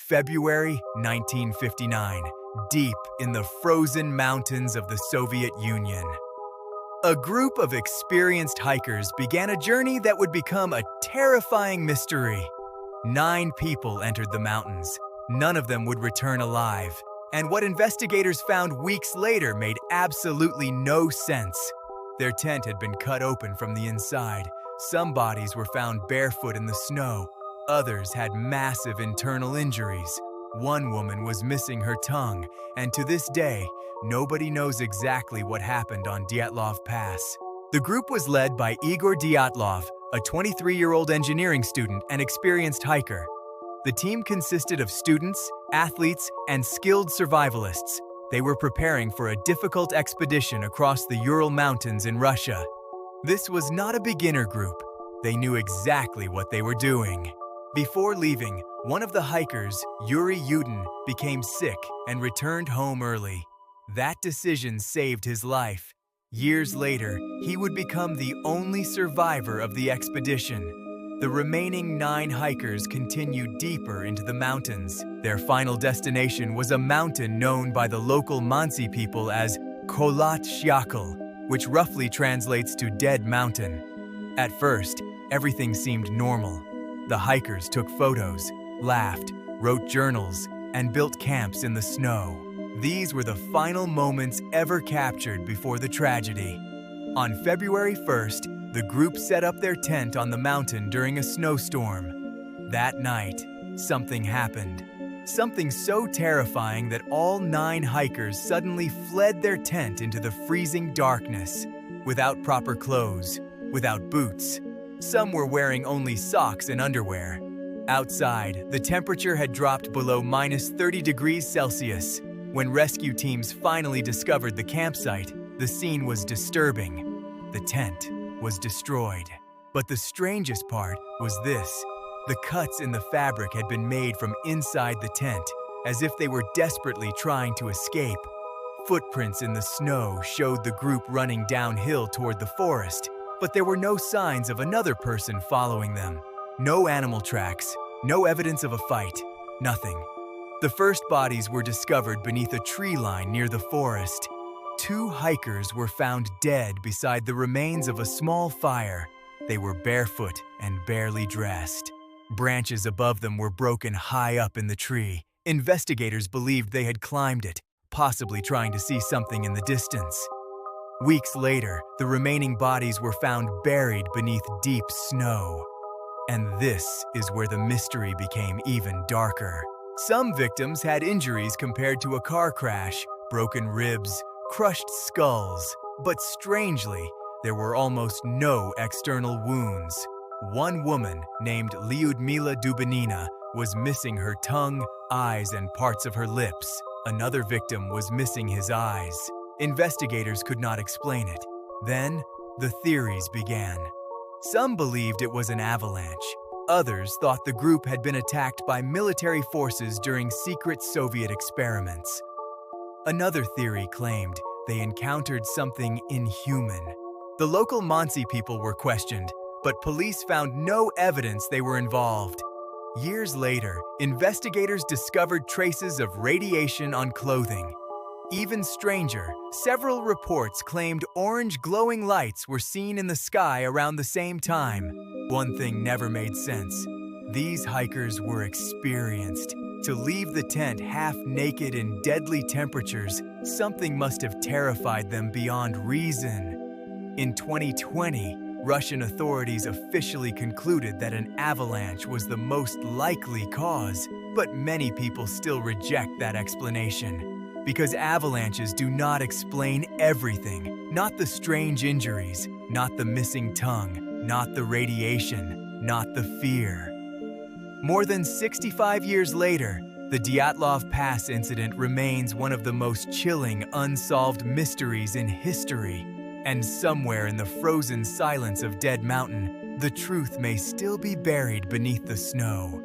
February 1959, deep in the frozen mountains of the Soviet Union. A group of experienced hikers began a journey that would become a terrifying mystery. 9 people entered the mountains. None of them would return alive, and what investigators found weeks later made absolutely no sense. Their tent had been cut open from the inside. Some bodies were found barefoot in the snow. Others had massive internal injuries. One woman was missing her tongue, and to this day, nobody knows exactly what happened on Dyatlov Pass. The group was led by Igor Dyatlov, a 23-year-old engineering student and experienced hiker. The team consisted of students, athletes, and skilled survivalists. They were preparing for a difficult expedition across the Ural Mountains in Russia. This was not a beginner group. They knew exactly what they were doing. Before leaving, one of the hikers, Yuri Yudin, became sick and returned home early. That decision saved his life. Years later, he would become the only survivor of the expedition. The remaining 9 hikers continued deeper into the mountains. Their final destination was a mountain known by the local Mansi people as Kholat Shyakhl, which roughly translates to Dead Mountain. At first, everything seemed normal. The hikers took photos, laughed, wrote journals, and built camps in the snow. These were the final moments ever captured before the tragedy. On February 1st, the group set up their tent on the mountain during a snowstorm. That night, something happened. Something so terrifying that all 9 hikers suddenly fled their tent into the freezing darkness, without proper clothes, without boots. Some were wearing only socks and underwear. Outside, the temperature had dropped below -30 degrees Celsius. When rescue teams finally discovered the campsite, the scene was disturbing. The tent was destroyed. But the strangest part was this. The cuts in the fabric had been made from inside the tent, as if they were desperately trying to escape. Footprints in the snow showed the group running downhill toward the forest, but there were no signs of another person following them. No animal tracks, no evidence of a fight, nothing. The first bodies were discovered beneath a tree line near the forest. 2 hikers were found dead beside the remains of a small fire. They were barefoot and barely dressed. Branches above them were broken high up in the tree. Investigators believed they had climbed it, possibly trying to see something in the distance. Weeks later, the remaining bodies were found buried beneath deep snow. And this is where the mystery became even darker. Some victims had injuries compared to a car crash, broken ribs, crushed skulls, but strangely, there were almost no external wounds. One woman, named Lyudmila Dubinina, was missing her tongue, eyes, and parts of her lips. Another victim was missing his eyes. Investigators could not explain it. Then, the theories began. Some believed it was an avalanche. Others thought the group had been attacked by military forces during secret Soviet experiments. Another theory claimed they encountered something inhuman. The local Mansi people were questioned, but police found no evidence they were involved. Years later, investigators discovered traces of radiation on clothing. Even stranger, several reports claimed orange glowing lights were seen in the sky around the same time. One thing never made sense. These hikers were experienced. To leave the tent half naked in deadly temperatures, something must have terrified them beyond reason. In 2020, Russian authorities officially concluded that an avalanche was the most likely cause, but many people still reject that explanation. Because avalanches do not explain everything, not the strange injuries, not the missing tongue, not the radiation, not the fear. More than 65 years later, the Dyatlov Pass incident remains one of the most chilling unsolved mysteries in history. And somewhere in the frozen silence of Dead Mountain, the truth may still be buried beneath the snow.